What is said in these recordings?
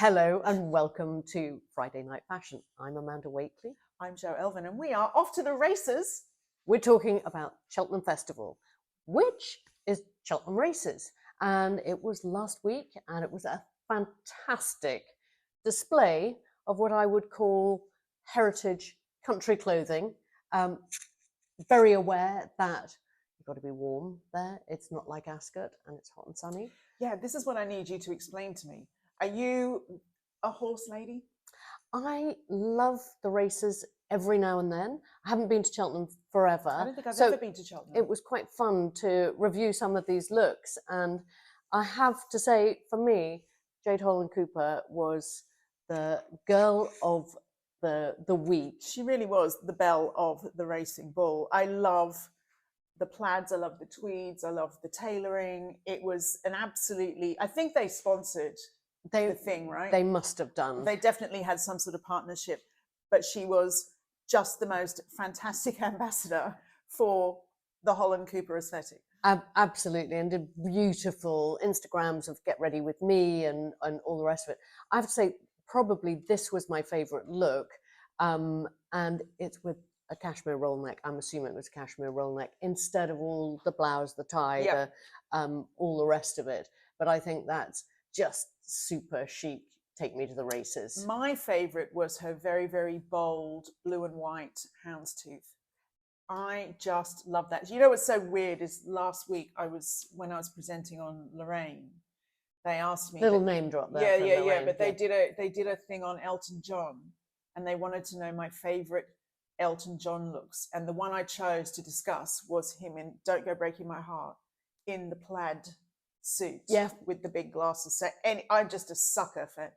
Hello and welcome to Friday Night Fashion. I'm Amanda Wakeley. I'm Jo Elvin and we are off to the races. We're talking about Cheltenham Festival, which is Cheltenham Races. And it was last week and it was a fantastic display of what I would call heritage country clothing. Very aware that you've got to be warm there. It's not like Ascot and it's hot and sunny. Yeah, this is what I need you to explain to me. Are you a horse lady? I love the races every now and then. I haven't been to Cheltenham forever. I don't think I've ever been to Cheltenham. It was quite fun to review some of these looks. And I have to say, for me, Jade Holland Cooper was the girl of the week. She really was the belle of the racing bull. I love the plaids, I love the tweeds, I love the tailoring. It was an absolutely, I think they sponsored the thing, right? They must have done. They definitely had some sort of partnership, but she was just the most fantastic ambassador for the Holland Cooper aesthetic. Absolutely, and did beautiful Instagrams of get ready with me and all the rest of it. I have to say, probably this was my favorite look, and it's with a cashmere roll neck. I'm assuming it was a cashmere roll neck instead of all the blouse, the tie, all the rest of it. But I think that's just super chic. Take me to the races. My favorite was her very, very bold blue and white houndstooth. I just love that. You know what's so weird is last week when I was presenting on Lorraine, they asked me name drop there. Yeah. But they did a thing on Elton John, and they wanted to know my favorite Elton John looks, and the one I chose to discuss was him in "Don't Go Breaking My Heart" in the plaid suit, with the big glasses. So I'm just a sucker for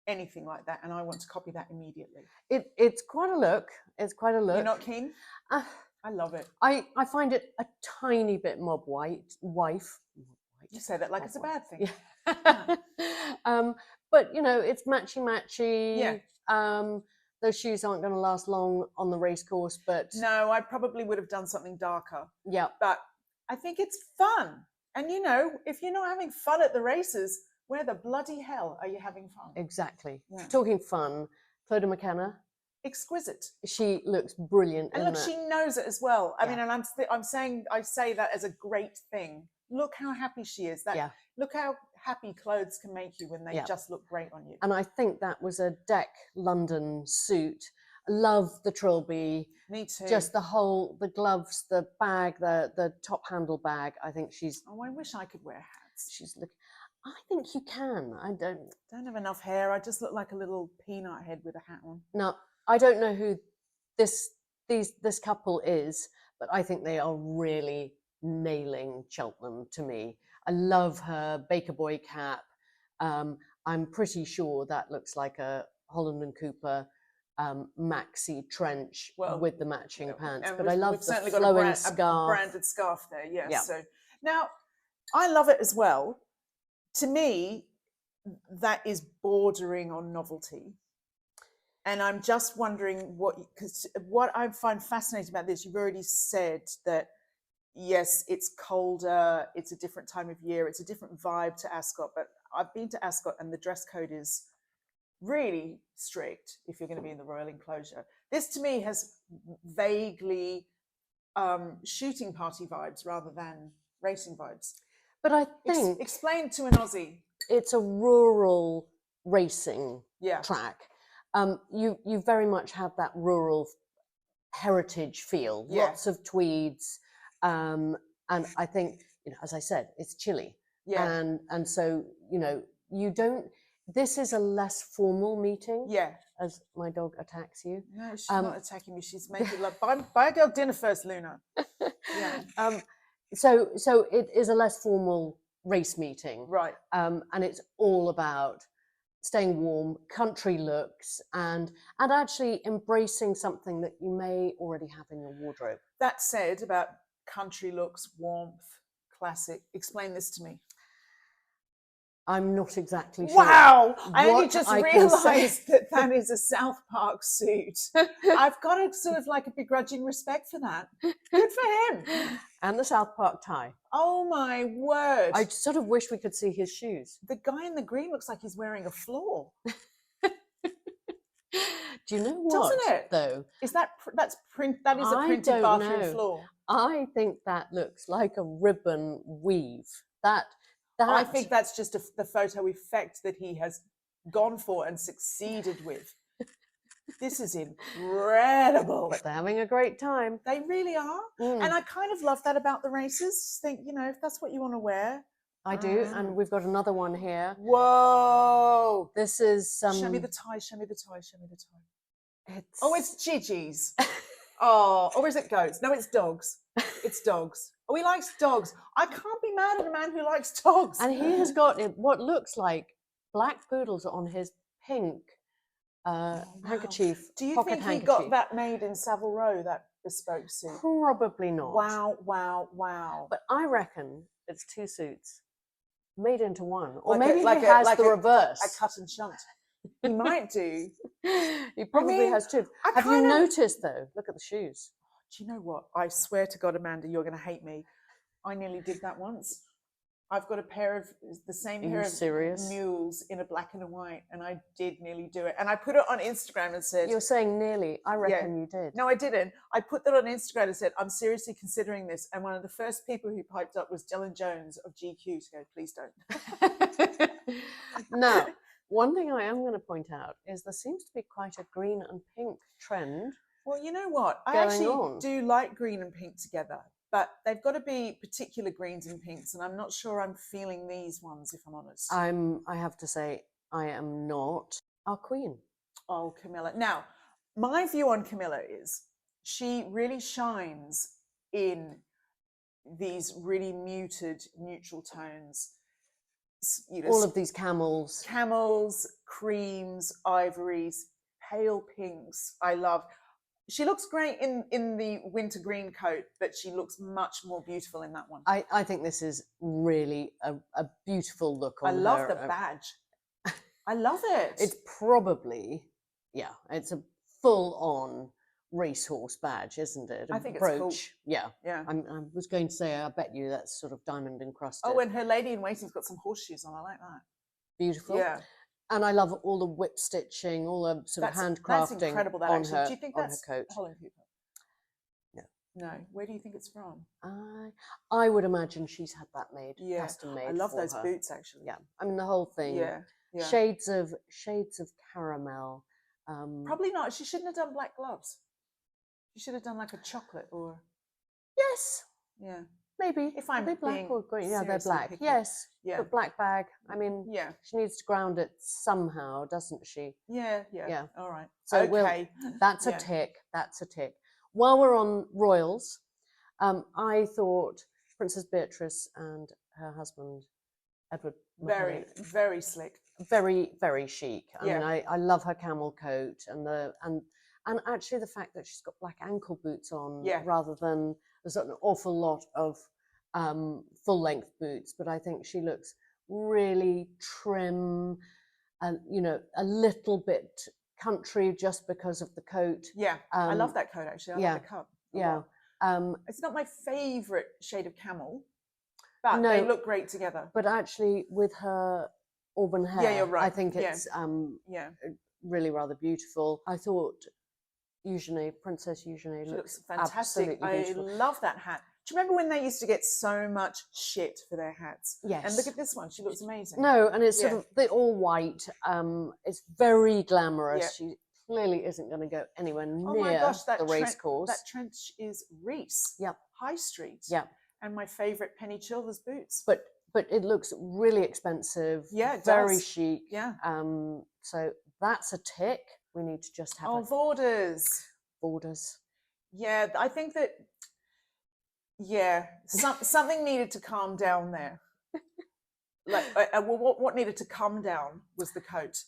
anything like that, and I want to copy that immediately. It's quite a look. It's quite a look. You're not keen? I love it. I find it a tiny bit mob wife. You say that like it's a bad thing. Yeah. But you know, it's matchy. Yeah. Those shoes aren't going to last long on the race course, but no, I probably would have done something darker. Yeah. But I think it's fun. And you know, if you're not having fun at the races, where the bloody hell are you having fun? Exactly. Yeah. Talking fun, Clodagh McKenna. Exquisite. She looks brilliant. And look, she knows it as well. I mean, and I say that as a great thing. Look how happy she is. Look how happy clothes can make you when they just look great on you. And I think that was a Deck London suit. I love the trilby. Me too. Just the gloves, the bag, the top handle bag. I think she's. Oh, I wish I could wear hats. She's looking. I think you can. I don't have enough hair. I just look like a little peanut head with a hat on. Now, I don't know who this couple is, but I think they are really nailing Cheltenham to me. I love her Baker Boy cap. I'm pretty sure that looks like a Holland and Cooper maxi trench with the matching pants. But I love the flowing scarf. A branded scarf there, yes. Yeah. So now I love it as well. To me, that is bordering on novelty. And I'm just wondering because what I find fascinating about this, you've already said that, yes, it's colder, it's a different time of year, it's a different vibe to Ascot, but I've been to Ascot and the dress code is really strict if you're going to be in the Royal Enclosure. This to me has vaguely shooting party vibes rather than racing vibes. But I think... Explain to an Aussie. It's a rural racing track. You very much have that rural heritage feel, lots of tweeds. And I think, you know, as I said, it's chilly. Yeah. And so, you know, this is a less formal meeting. Yeah. As my dog attacks you. No, she's not attacking me. She's making love. Buy a girl dinner first, Luna. Yeah. So it is a less formal race meeting. Right. And it's all about staying warm, country looks, and actually embracing something that you may already have in your wardrobe. That said, about country looks, warmth, classic, explain this to me. I'm not exactly sure. Wow! I only what just I can say. realised that that is a South Park suit. I've got a sort of like a begrudging respect for that. Good for him. And the South Park tie. Oh my word! I sort of wish we could see his shoes. The guy in the green looks like he's wearing a floor. Do you know what? Doesn't it? Though Is that that is a I printed don't bathroom know. floor? I think that looks like a ribbon weave. That I think that's just the photo effect that he has gone for and succeeded with. This is incredible. But they're having a great time. They really are. And I kind of love that about the races. Just think, you know, if that's what you want to wear. I do. And we've got another one here. Whoa. This is Show me the tie, show me the tie, show me the tie. It's... Oh, it's Gigi's. Oh, or is it goats? No, it's dogs. It's dogs. Oh, he likes dogs. I can't be mad at a man who likes dogs. And he has got what looks like black poodles on his pink handkerchief. Do you pocket think he handkerchief. got that made in Savile Row, that bespoke suit? Probably not. Wow, wow, wow. But I reckon it's two suits made into one. Or Like maybe he has the reverse. A cut and shunt. He might do. He probably has two. Have you noticed, though? Look at the shoes. Do you know what? I swear to God, Amanda, you're going to hate me. I nearly did that once. I've got a pair of the same pair of mules in a black and a white, and I did nearly do it. And I put it on Instagram and said, "You're saying nearly? I reckon you did." No, I didn't. I put that on Instagram and said, "I'm seriously considering this." And one of the first people who piped up was Dylan Jones of GQ to go, "Please don't." Now, one thing I am going to point out is there seems to be quite a green and pink trend. Well, you know what? I actually do like green and pink together, but they've got to be particular greens and pinks, and I'm not sure I'm feeling these ones, if I'm honest. I have to say, I am not. Our queen. Oh, Camilla. Now, my view on Camilla is she really shines in these really muted neutral tones. You know, all of these camels, creams, ivories, pale pinks. I love. She looks great in the winter green coat, but she looks much more beautiful in that one. I think this is really a beautiful look on her. I love the badge. I love it. It's probably, it's a full-on racehorse badge, isn't it? I think brooch. It's cool. Yeah. Yeah. I was going to say, I bet you that's sort of diamond encrusted. Oh, and her lady in waiting's got some horseshoes on. I like that. Beautiful. Yeah. And I love all the whip stitching, all the sort of handcrafting that's incredible, that on actually. her, do you think on that's her coat. Holland Cooper? No. No. Where do you think it's from? I would imagine she's had that made, Yeah. custom made. I love for those her. boots, actually. Yeah. I mean, the whole thing. Yeah. Yeah. Shades of caramel. Probably not. She shouldn't have done black gloves. She should have done like a chocolate or. Yes. Yeah. Maybe. If I'm Are they black being or green? Yeah, they're black. picky. Yes. Yeah. But black bag. I mean, Yeah. she needs to ground it somehow, doesn't she? Yeah. Yeah. Yeah. All right. So okay. That's a tick. That's a tick. While we're on royals, I thought Princess Beatrice and her husband Edward. Very, very slick. Very, very chic. I Yeah. mean, I love her camel coat and actually the fact that she's got black ankle boots on rather than there's an awful lot of full length boots. But I think she looks really trim and, you know, a little bit country just because of the coat. Yeah. I love that coat, actually. I love the cut. Yeah. It's not my favourite shade of camel, but No, they look great together. But actually with her auburn hair, you're right. I think it's really rather beautiful. I thought Princess Eugenie looks fantastic. I love that hat. Do you remember when they used to get so much shit for their hats? Yes. And look at this one. She looks amazing. No, and it's sort of the all white. It's very glamorous. Yeah. She clearly isn't going to go anywhere near oh my gosh, the race course. That trench is Reese. Yep. High Street. Yep. And my favourite Penny Chilvers boots. But it looks really expensive. Yeah, it very does. chic. Yeah. So that's a tick. We need to just have borders. Yeah, I think that. Yeah, something needed to calm down there. Like, what needed to come down was the coat.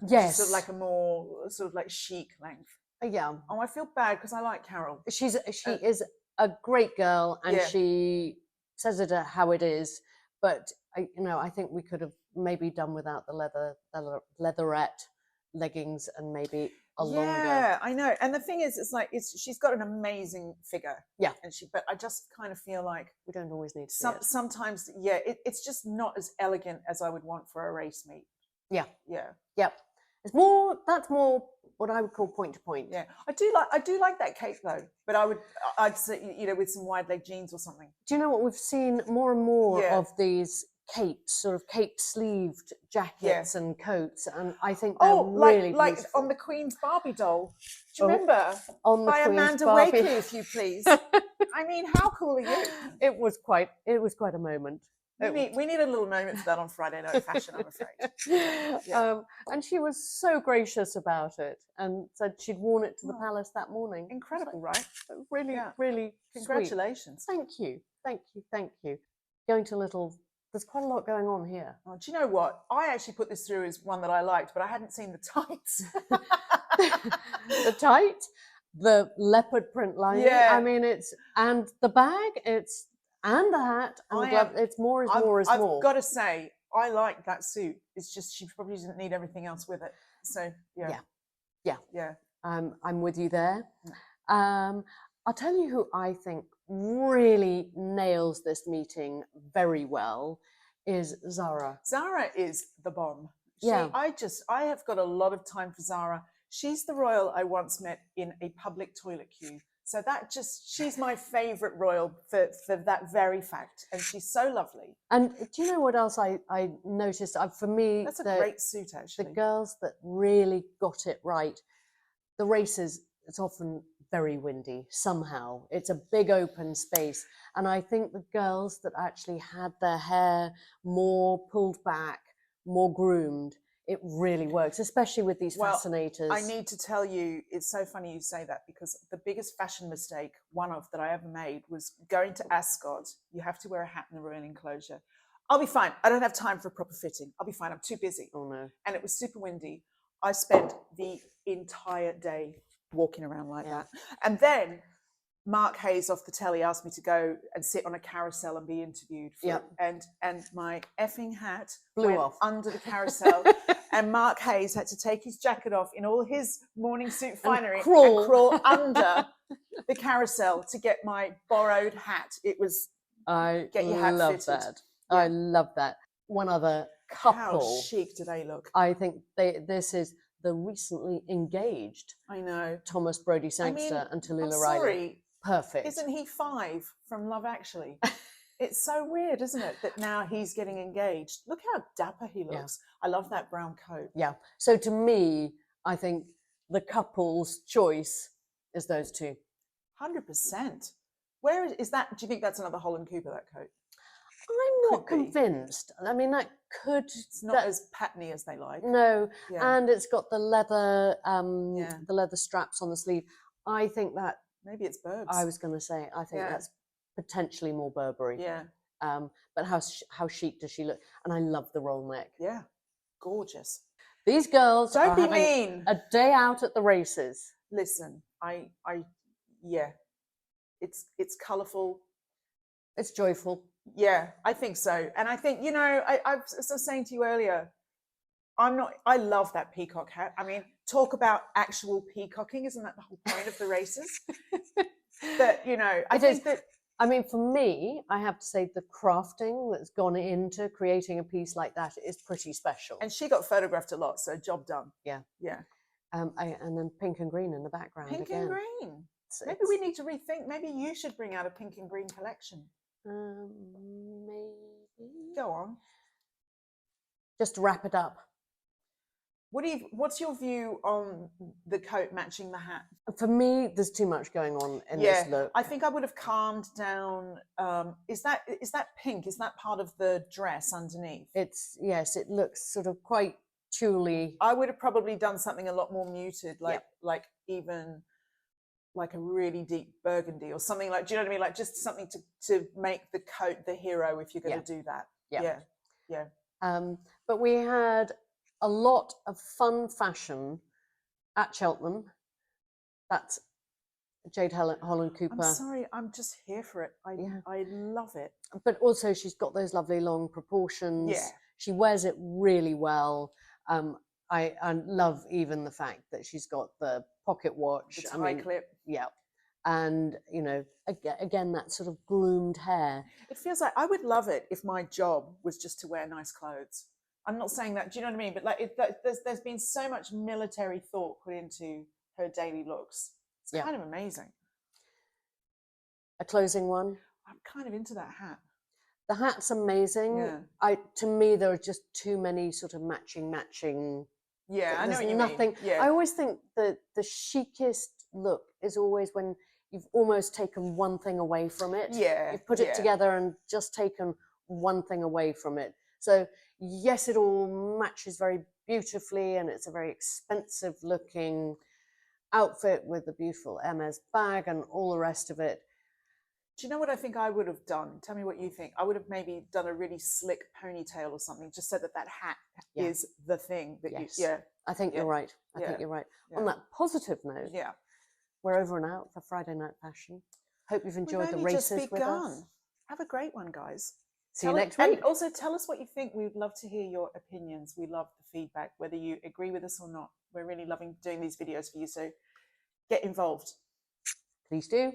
Yes, sort of like a more sort of like chic length. Yeah. Oh, I feel bad because I like Carol. She is a great girl, and she says it how it is. But I think we could have maybe done without the leatherette leggings and maybe a longer. Yeah, I know. And the thing is, it's like she's got an amazing figure. Yeah. But I just kind of feel like we don't always need to see it. Sometimes, yeah, it's just not as elegant as I would want for a race meet. Yeah. Yeah. Yep. That's more what I would call point to point. Yeah. I do like that cape though, but I'd say, you know, with some wide leg jeans or something. Do you know what we've seen more and more Yeah. of these capes, sort of cape sleeved jackets and coats, and I think they're really like beautiful. on the Queen's Barbie doll. Do you remember? On the by Queen's Amanda Barbie. Wakeley, if you please. I mean, how cool are you? It was quite a moment. We need a little moment for that on Friday Night Fashion, I'm afraid. Yeah. And she was so gracious about it and said she'd worn it to the palace that morning. Incredible, right? Really, really congratulations. Sweet. Thank you. Going to there's quite a lot going on here. Oh, do you know what? I actually put this through as one that I liked, but I hadn't seen the tights. The tight, the leopard print lining. Yeah. I mean, and the bag, and the hat, and the glove. It's more is more. I've got to say, I like that suit. It's just she probably didn't need everything else with it. So yeah. I'm with you there. I'll tell you who I think really nails this meeting very well is Zara. Zara is the bomb. Yeah. I have got a lot of time for Zara. She's the royal I once met in a public toilet queue. So she's my favourite royal for that very fact. And she's so lovely. And do you know what else I noticed? For me, that's a great suit, actually. The girls that really got it right, the races, it's often very windy somehow. It's a big open space. And I think the girls that actually had their hair more pulled back, more groomed, it really works, especially with these fascinators. I need to tell you, it's so funny you say that, because the biggest fashion mistake, that I ever made, was going to Ascot. You have to wear a hat in the royal enclosure. I'll be fine. I don't have time for a proper fitting. I'll be fine. I'm too busy. Oh no. And it was super windy. I spent the entire day walking around like that. And then Mark Hayes off the telly asked me to go and sit on a carousel and be interviewed. And my effing hat blew went off under the carousel. And Mark Hayes had to take his jacket off in all his morning suit finery and crawl under the carousel to get my borrowed hat. It was get your hat fitted. That. Yeah. I love that. One other couple. How chic do they look? I think this is the recently engaged. I know. Thomas Brodie Sangster and Tallulah Riley. Sorry. Perfect. Isn't he 5 from Love Actually? It's so weird, isn't it, that now he's getting engaged. Look how dapper he looks. Yeah. I love that brown coat. Yeah. So to me, I think the couple's choice is those two. 100%. Where is that? Do you think that's another Holland Cooper, that coat? I'm not convinced. I mean, that could. It's not as patterny as they like. No, and it's got the leather, the leather straps on the sleeve. I think that maybe it's Burbs. I was going to say. I think that's potentially more Burberry. Yeah. But how chic does she look? And I love the roll neck. Yeah, gorgeous. These girls don't be mean. A day out at the races. Listen, it's colourful. It's joyful. Yeah, I think so. And I think, I was saying to you earlier, I love that peacock hat. I mean, talk about actual peacocking. Isn't that the whole point of the races? I mean, for me, I have to say the crafting that's gone into creating a piece like that is pretty special. And she got photographed a lot, so job done. Yeah. Yeah. And then pink and green in the background. Pink and green. Maybe we need to rethink. Maybe you should bring out a pink and green collection. Maybe. Go on. Just to wrap it up. What's your view on the coat matching the hat? For me, there's too much going on in this look. I think I would have calmed down. Is that pink? Is that part of the dress underneath? It looks sort of quite tully. I would have probably done something a lot more muted, like even like a really deep burgundy or something like, do you know what I mean? Like just something to make the coat the hero if you're going to do that. Yeah. But we had a lot of fun fashion at Cheltenham. That's Jade Holland Cooper. I'm sorry, I'm just here for it. I love it. But also she's got those lovely long proportions. Yeah. she wears it really well. I love even the fact that she's got the pocket watch, the tie clip. Yeah, and you know, again that sort of groomed hair. It feels like I would love it if my job was just to wear nice clothes. I'm not saying that. Do you know what I mean? But like, there's been so much military thought put into her daily looks. It's kind of amazing. A closing one. I'm kind of into that hat. The hat's amazing. Yeah. To me, there are just too many sort of matching. Yeah, I know what you nothing. mean. Yeah. I always think that the chicest look is always when you've almost taken one thing away from it. Yeah. You've put it together and just taken one thing away from it. So yes, it all matches very beautifully, and it's a very expensive looking outfit with a beautiful Hermes bag and all the rest of it. Do you know what I think I would have done? Tell me what you think. I would have maybe done a really slick ponytail or something, just so that hat is the thing that I think you're right. I think you're right. On that positive note, we're over and out for Friday Night Fashion. Hope you've enjoyed the races with us. Have a great one, guys. See you next week. And also tell us what you think. We would love to hear your opinions. We love the feedback, whether you agree with us or not. We're really loving doing these videos for you, so get involved. Please do.